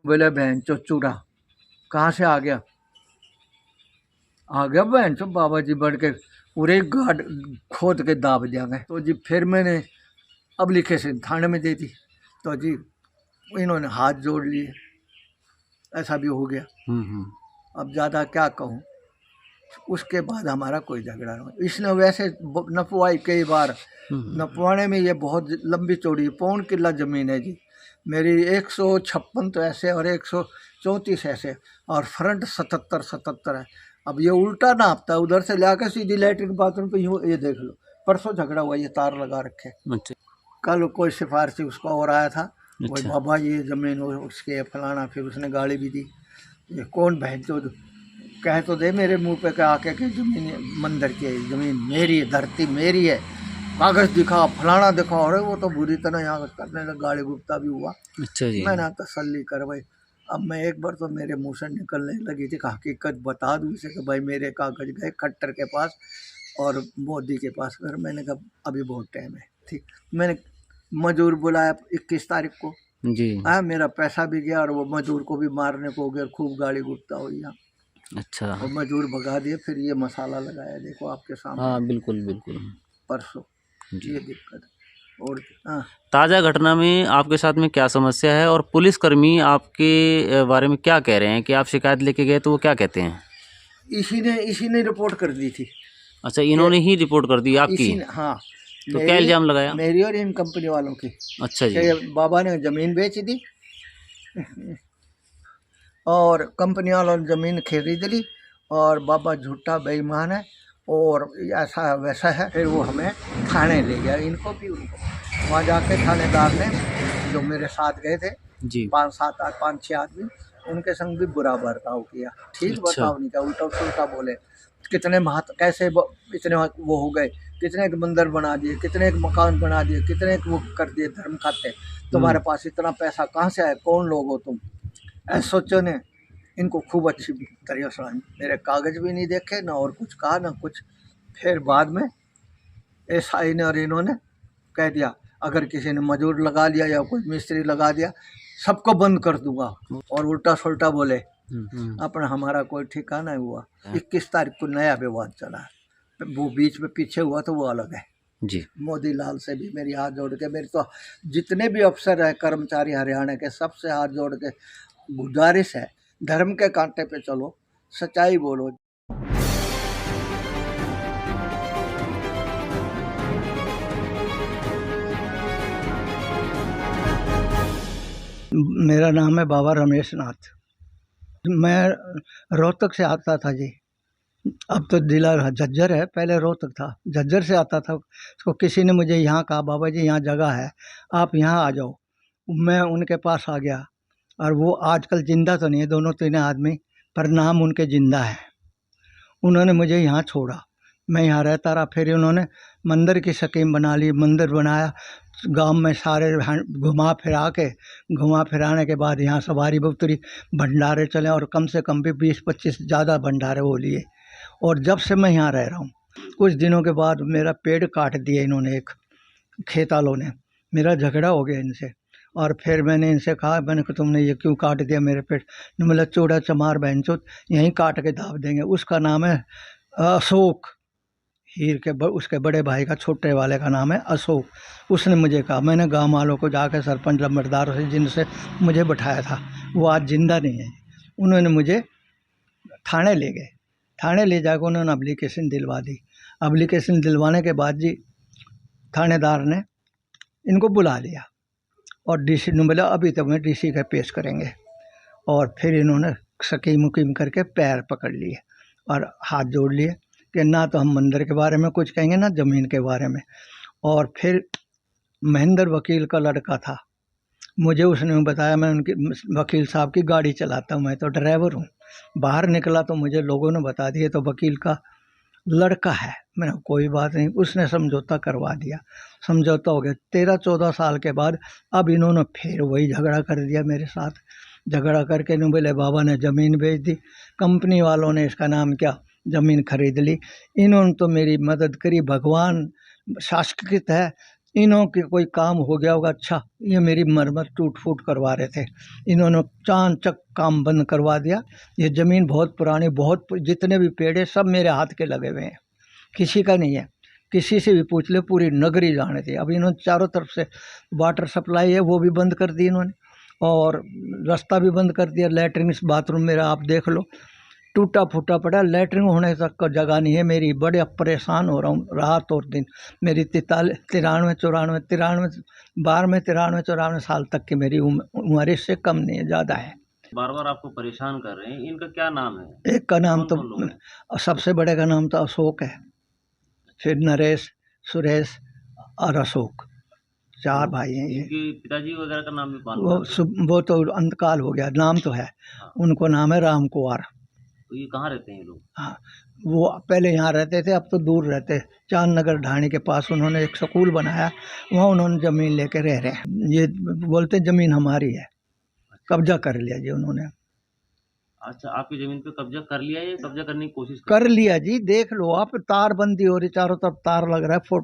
बोले बहन चो चूड़ा कहाँ से आ गया बहन चो बाबा जी बढ़ के पूरे गाड खोद के दाब दिया गए। तो जी फिर मैंने एप्लीकेशन थाने में दे दी। तो जी इन्होंने हाथ जोड़ लिए, ऐसा भी हो गया। अब ज़्यादा क्या कहूँ। उसके बाद हमारा कोई झगड़ा नहीं। इसने वैसे नपवाई कई बार। नपवाने में ये बहुत लंबी चौड़ी 1 किला ज़मीन है जी मेरी। 156 तो ऐसे और 134 ऐसे और फ्रंट 77 है। अब ये उल्टा नापता है, उधर से लाकर सीधी लैट्रिन बाथरूम पे यूँ। ये देख लो परसों झगड़ा हुआ, ये तार लगा रखे। अच्छा। कल कोई सिफारिशी उसका और आया था। वही बाबा ये ज़मीन उसके फलाना, फिर उसने गाली भी दी। ये कौन बहन तो कह तो दे मेरे मुंह पे आके कि ज़मीन मंदिर की है, ज़मीन मेरी है, धरती मेरी है, कागज़ दिखा फलाना दिखा। और वो तो बुरी तरह यहाँ करने लगा, गाली गुप्ता भी हुआ। अच्छा जी। मैंने तसल्ली करवाई। अब मैं एक बार तो मेरे मुंह से निकलने लगी थी कि हकीकत बता दूँ इसे कि भाई मेरे कागज़ गए खट्टर के पास और मोदी के पास। अगर मैंने कहा अभी बहुत टाइम है, ठीक। मैंने मजदूर बुलाया 21 तारीख को जी। मेरा पैसा भी गया और वो मजदूर को भी मारने को हो गया, खूब गाली गुप्ता हुई। अच्छा। और मजदूर भगा दिए। फिर ये मसाला लगाया, देखो आपके सामने। हाँ बिल्कुल बिल्कुल। परसों जी। ये दिक्कत और ताज़ा घटना में आपके साथ में क्या समस्या है और पुलिसकर्मी आपके बारे में क्या कह रहे हैं कि आप शिकायत लेके गए तो वो क्या कहते हैं? इसी ने रिपोर्ट कर दी थी। अच्छा, इन्होंने ही रिपोर्ट कर दी आपकी? हाँ। तो क्या इल्ज़ाम लगाया? मेरी और इन कंपनी वालों की। अच्छा जी। बाबा ने ज़मीन बेच दी और कंपनी वालों ने ज़मीन खरीद ली और बाबा झूठा बेईमान है और ऐसा वैसा है। फिर वो हमें थाने ले गया, इनको भी उनको। वहाँ जाके थानेदार ने जो मेरे साथ गए थे जी। 5-6 आदमी, उनके संग भी बुरा बर्ताव किया। ठीक बर्ताव नहीं किया, उल्टा सुल्टा बोले। कितने कैसे इतने वो हो गए, कितने के मंदिर बना दिए, कितने के मकान बना दिए, कितने के वो कर दिए धर्म खाते। तुम्हारे पास इतना पैसा कहाँ से आया, कौन लोग हो तुम? एसओचओ ने इनको खूब अच्छी तरह से मेरे कागज भी नहीं देखे, ना और कुछ कहा ना कुछ। फिर बाद में एसआई ने और इन्होंने कह दिया अगर किसी ने मजदूर लगा लिया या कोई मिस्त्री लगा दिया सबको बंद कर दूंगा। और उल्टा सुल्टा बोले। अपना हमारा कोई ठिकाना नहीं हुआ। 21 तारीख को नया विवाद चला, वो बीच में पीछे हुआ तो वो अलग है जी। मोदी लाल से भी मेरी हाथ जोड़ के, मेरी तो जितने भी अफसर हैं कर्मचारी हरियाणा के, सबसे हाथ जोड़ के गुजारिश है, धर्म के कांटे पे चलो, सच्चाई बोलो। मेरा नाम है बाबा रमेश नाथ। मैं रोहतक से आता था जी। अब तो जिला झज्जर है, पहले रोहतक था। झज्जर से आता था। तो किसी ने मुझे यहाँ कहा बाबा जी यहाँ जगह है, आप यहाँ आ जाओ। मैं उनके पास आ गया और वो आजकल जिंदा तो नहीं है, 2-3 आदमी, पर नाम उनके जिंदा है। उन्होंने मुझे यहाँ छोड़ा, मैं यहाँ रहता रहा। फिर उन्होंने मंदिर की स्कीम बना ली, मंदिर बनाया, गांव में सारे घुमा फिराने के बाद यहाँ सवारी उतरी, भंडारे चले और कम से कम भी 20-25 ज़्यादा भंडारे हो लिए। और जब से मैं यहाँ रह रहा हूँ, कुछ दिनों के बाद मेरा पेड़ काट दिया इन्होंने, एक खेत वालों ने। मेरा झगड़ा हो गया इनसे और फिर मैंने इनसे कहा, मैंने कहा तुमने ये क्यों काट दिया मेरे पेड़? बोला चूड़ा चमार बहनचोद यहीं काट के दाब देंगे। उसका नाम है अशोक, हीर के उसके बड़े भाई का छोटे वाले का नाम है अशोक। उसने मुझे कहा, मैंने गांव वालों को जाकर सरपंच लंबरदारों से जिनसे मुझे बैठाया था, वो आज जिंदा नहीं है। उन्होंने मुझे थाने ले गए। थाने ले जाकर उन्होंने एप्लीकेशन दिलवा दी। एप्लीकेशन दिलवाने के बाद जी थानेदार ने इनको बुला लिया और डीसी ने बोला अभी तक मैं डीसी का पेश करेंगे। और फिर इन्होंने स्कीम उकीम करके पैर पकड़ लिए और हाथ जोड़ लिए कि ना तो हम मंदिर के बारे में कुछ कहेंगे ना ज़मीन के बारे में। और फिर महेंद्र वकील का लड़का था, मुझे उसने बताया, मैं उनकी वकील साहब की गाड़ी चलाता हूँ, मैं तो ड्राइवर हूँ। बाहर निकला तो मुझे लोगों ने बता दिया तो वकील का लड़का है। मैंने कोई बात नहीं, उसने समझौता करवा दिया। समझौता हो गया। 13-14 साल के बाद अब इन्होंने फिर वही झगड़ा कर दिया मेरे साथ। झगड़ा करके इन्होंने बोले बाबा ने ज़मीन बेच दी, कंपनी वालों ने इसका नाम क्या ज़मीन खरीद ली। इन्होंने तो मेरी मदद करी, भगवान शासकृत है, इन्हों के कोई काम हो गया होगा, अच्छा ये मेरी मरम्मत टूट फूट करवा रहे थे, इन्होंने चानचक काम बंद करवा दिया। ये ज़मीन बहुत पुरानी, बहुत जितने भी पेड़ है सब मेरे हाथ के लगे हुए हैं, किसी का नहीं है। किसी से भी पूछ ले, पूरी नगरी जाने थी। अब इन्होंने चारों तरफ से वाटर सप्लाई है वो भी बंद कर दी इन्होंने, और रास्ता भी बंद कर दिया। लैट्रिन बाथरूम मेरा आप देख लो, टूटा फूटा पड़ा, लैट्रिन होने तक का जगह नहीं है मेरी। बड़े परेशान हो रहा हूँ रात और दिन। मेरी 93 साल तक की मेरी उम्र, इससे कम नहीं है, ज़्यादा है। बार बार आपको परेशान कर रहे हैं, इनका क्या नाम है? एक का नाम कौन कौन लोग हैं? तो सबसे बड़े का नाम तो अशोक है, फिर नरेश, सुरेश और अशोक, 4 भाई हैं ये। इनके पिताजी वगैरह का नाम भी वो तो अंतकाल हो गया, नाम तो है। हाँ। उनको नाम है राम कुंवर। तो ये कहाँ रहते हैं ये लोग? हाँ, वो पहले यहाँ रहते थे, अब तो दूर रहते। चांद नगर ढाणी के पास उन्होंने एक स्कूल बनाया, वहाँ उन्होंने ज़मीन लेके रह रहे हैं। ये बोलते ज़मीन हमारी है, कब्जा कर लिया जी उन्होंने। अच्छा, आपकी जमीन पे कब्जा कर लिया है या कब्जा करने की कोशिश कर लिया जी, देख लो आप, तारबंदी हो रही, चारों तरफ तार लग रहा है।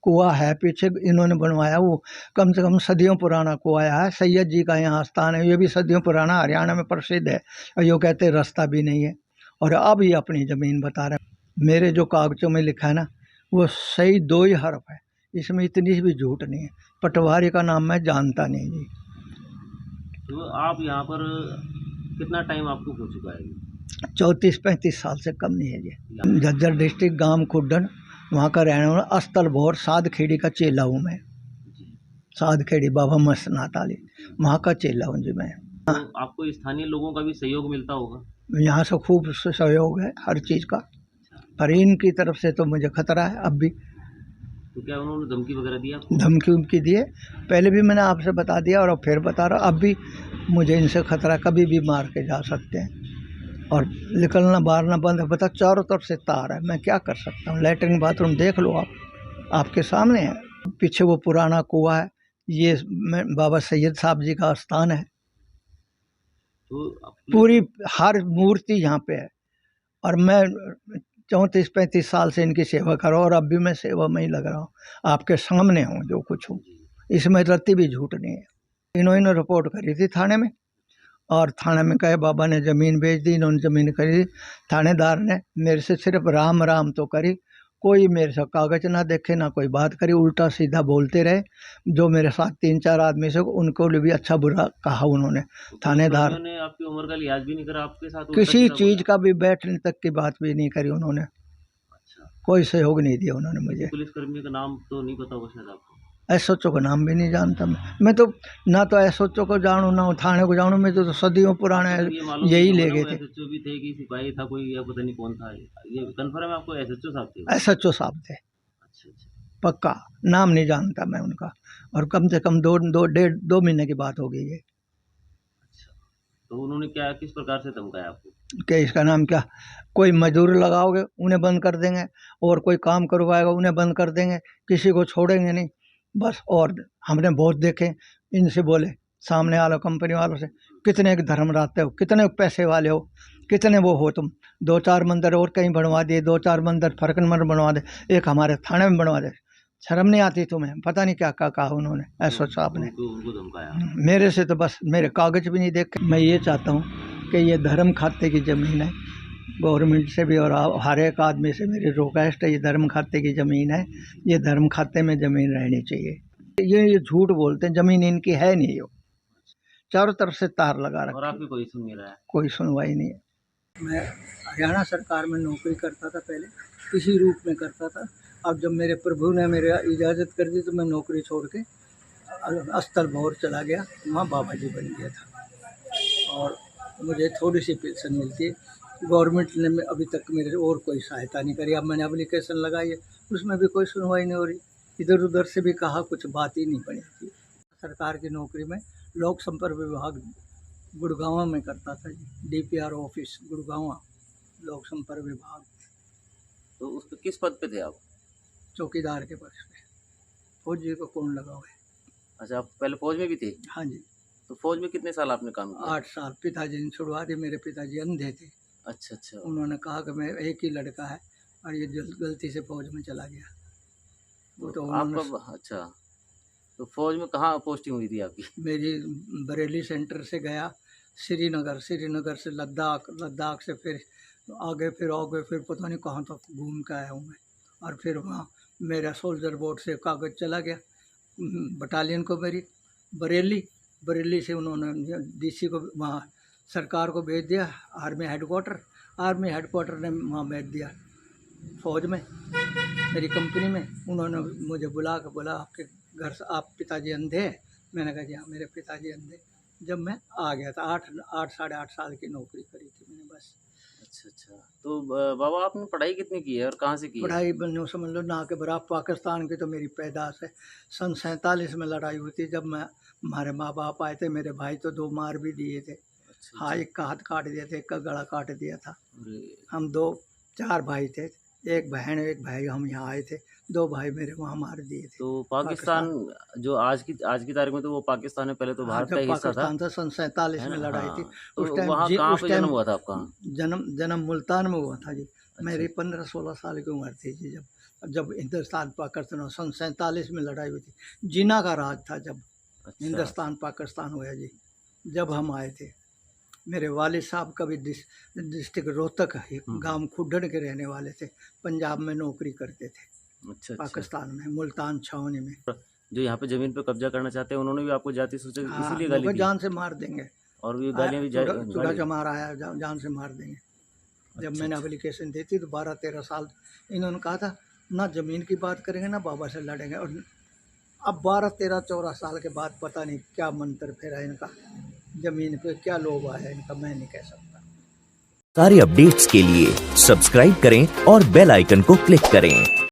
कुआं है पीछे इन्होंने बनवाया, वो कम से कम सदियों पुराना कुआं है। सैयद जी का यहाँ स्थान है, ये भी सदियों पुराना, हरियाणा में प्रसिद्ध है। और यो कहते हैं रास्ता भी नहीं है, और अब ये अपनी ज़मीन बता रहे हैं। मेरे जो कागजों में लिखा है ना, वो सही 2 ही हर्फ है, इसमें इतनी भी झूठ नहीं है। पटवारी का नाम मैं जानता नहीं जी। तो आप यहाँ पर कितना टाइम आपको हो चुका है? 34-35 साल से कम नहीं है ये। झज्जर डिस्ट्रिक्ट, गांव खुड्डन, वहाँ का रहने वाला। अस्तल भौर साध खेड़ी का चेला हूँ मैं। साध खेड़ी बाबा मस्तनाथ आली, वहाँ का चेला हूँ जी मैं। तो आपको स्थानीय लोगों का भी सहयोग मिलता होगा? यहाँ से खूब सहयोग है हर चीज़ का, पर इनकी तरफ से तो मुझे खतरा है अब भी। तो क्या उन्होंने धमकी वगैरह दिया? धमकी उमकी दिए, पहले भी मैंने आपसे बता दिया और फिर बता रहा, अब भी मुझे इनसे खतरा, कभी भी मार के जा सकते हैं। और निकलना बाहरना बंद है, बता चारों तरफ से तार है, मैं क्या कर सकता हूँ। लैट्रिन बाथरूम देख लो आप, आपके सामने है। पीछे वो पुराना कुआं है, ये बाबा सैयद साहब जी का स्थान है। तो पूरी हर मूर्ति यहाँ पे है, और मैं 34-35 साल से इनकी सेवा कर रहा हूँ, और अब भी मैं सेवा में ही लग रहा हूँ। आपके सामने हूँ जो कुछ हूँ, इसमें रत्ती भी झूठ नहीं है। इन्होंने रिपोर्ट करी थी थाने में, और थाने में कहे बाबा ने ज़मीन बेच दी, इन्होंने ज़मीन खरीदी। थानेदार ने मेरे से सिर्फ राम राम तो करी, कोई मेरे से कागज ना देखे, ना कोई बात करी, उल्टा सीधा बोलते रहे। जो मेरे साथ 3-4 आदमी से, उनको भी अच्छा बुरा कहा उन्होंने। थानेदार ने आपकी उम्र का लिहाज भी नहीं करा आपके साथ? किसी चीज़ का भी बैठने तक की बात भी नहीं करी उन्होंने। अच्छा, कोई सहयोग नहीं दिया उन्होंने मुझे। पुलिसकर्मी का नाम तो नहीं पता होगा शायद आपको? एसएचओ का नाम भी नहीं जानता मैं तो ना तो एसएचओ को जानूँ ना थाने को जानूँ। मैं तो सदियों पुराने यही ले गए थे। एसएचओ भी थे कि सिपाही था कोई, या पता नहीं कौन था? ये कंफर्म है आपको एसएचओ साहब थे? एसएचओ साहब थे। अच्छा अच्छा, पक्का नाम नहीं जानता मैं उनका, और कम से कम 2 महीने की बात हो गई है। अच्छा, तो उन्होंने क्या, किस प्रकार से धमकाया आपको? कि इसका नाम क्या, कोई मजदूर लगाओगे उन्हें बंद कर देंगे, और कोई काम करवाएगा उन्हें बंद कर देंगे, किसी को छोड़ेंगे नहीं बस। और हमने बहुत देखे, इनसे बोले सामने वालों कंपनी वालों से, कितने धर्म रखते हो, कितने पैसे वाले हो, कितने वो हो तुम। 2-4 मंदिर और कहीं बनवा दिए, 2-4 मंदिर फरकन मंदिर बनवा दे, एक हमारे थाने में बनवा दे। शर्म नहीं आती तुम्हें? पता नहीं क्या कहा उन्होंने, एसओ साहब ने। उनको धमकाया? मेरे से तो बस मेरे कागज भी नहीं देखे। मैं ये चाहता हूँ कि ये धर्म खाते की ज़मीन है, गवर्नमेंट से भी और हर एक आदमी से मेरी रिक्वेस्ट है, ये धर्म खाते की ज़मीन है, ये धर्म खाते में ज़मीन रहनी चाहिए। ये झूठ बोलते हैं, ज़मीन इनकी है नहीं। हो चारों तरफ से तार लगा रखा, और आपकी कोई सुन नहीं रहा है? कोई सुनवाई नहीं है। मैं हरियाणा सरकार में नौकरी करता था, पहले इसी रूप में करता था। अब जब मेरे प्रभु ने मेरे इजाज़त कर दी तो मैं नौकरी छोड़ के अस्तल भौर चला गया, वहाँ बाबा जी बन गया था, और मुझे थोड़ी सी पेंशन मिलती है। गवर्नमेंट ने अभी तक मेरे और कोई सहायता नहीं करी। अब मैंने एप्लीकेशन लगाई है, उसमें भी कोई सुनवाई नहीं हो रही। इधर उधर से भी कहा, कुछ बात ही नहीं बनी थी। सरकार की नौकरी में लोक संपर्क विभाग गुड़गांव में करता था जी, डीपीआर ऑफिस गुड़गांव, लोक संपर्क विभाग। तो उस पर किस पद पे थे आप? चौकीदार के पक्ष पे। फौजी को कौन लगा हुआ है? अच्छा, आप पहले फौज में भी थे? हाँ जी। तो फौज में कितने साल आपने काम किया? 8 साल। पिताजी ने छुड़वा दी, मेरे पिताजी अंधे थे। अच्छा अच्छा, उन्होंने कहा कि मैं एक ही लड़का है, और ये गलती से फौज में चला गया। वो तो आप कब, अच्छा तो फौज में कहाँ पोस्टिंग हुई थी आपकी? मेरी बरेली सेंटर से गया श्रीनगर, श्रीनगर से लद्दाख, लद्दाख से फिर आगे फिर पता नहीं कहाँ तक घूम के आया हूँ मैं। और फिर वहाँ मेरा सोल्जर बोर्ड से कागज़ चला गया बटालियन को, मेरी बरेली, बरेली से उन्होंने डीसी को वहाँ सरकार को भेज दिया, आर्मी हेडक्वार्टर ने वहाँ भेज दिया फौज में, मेरी कंपनी में। उन्होंने मुझे बोला आपके घर से आप पिताजी अंधे हैं? मैंने कहा जी हाँ, मेरे पिताजी अंधे। जब मैं आ गया था 8 साढ़े 8 साल की नौकरी करी थी मैंने बस। अच्छा। तो बाबा आपने पढ़ाई कितनी की है और कहाँ से की है? पढ़ाई बनो समझ लो ना के बराबर, पाकिस्तान की तो मेरी पैदाश है। सन 47 में लड़ाई हुई थी, जब हमारे माँ बाप आए थे, मेरे भाई तो 2 मार भी दिए थे। हाँ, एक का हाथ काट दिया था, एक का गला काट दिया था। हम 4 भाई थे, एक बहन एक भाई, हम यहाँ आए थे, 2 भाई मेरे वहाँ मार दिए थे। तो पाकिस्तान जो आज की तारीख में, तो वो पाकिस्तान में पहले तो भारत का हिस्सा था। पाकिस्तान था, सन 47 में लड़ाई थी। तो वहाँ कहाँ पे जन्म हुआ था आपका? जन्म मुल्तान में हुआ था जी। मेरी 15-16 साल की उम्र थी जी जब हिंदुस्तान पाकिस्तान सन 47 में लड़ाई हुई थी। जिन्ना का राज था जब हिंदुस्तान पाकिस्तान हुआ जी, जब हम आए थे। मेरे वालिद साहब का भी डिस्ट्रिक्ट रोहतक गांव खुड्डन के रहने वाले थे, पंजाब में नौकरी करते थे। अच्छा। पाकिस्तान में मुल्तान छावनी में। जो यहाँ पे जमीन पे कब्जा करना चाहते हैं, उन्होंने भी आपको जाति सूचक इसीलिए गाली दी? जान से मार देंगे, और भी गालियाँ भी चूड़ा चमार आया, जान से मार देंगे। जब मैंने एप्लीकेशन दी थी तो 12-13 साल इन्होंने कहा था ना जमीन की बात करेंगे ना बाबा से लड़ेंगे। और अब 12-13-14 साल के बाद पता नहीं क्या मंत्र फेरा इनका, जमीन पे क्या लोभ आया इनका, मैं नहीं कह सकता। सारे अपडेट्स के लिए सब्सक्राइब करें और बेल आइकन को क्लिक करें।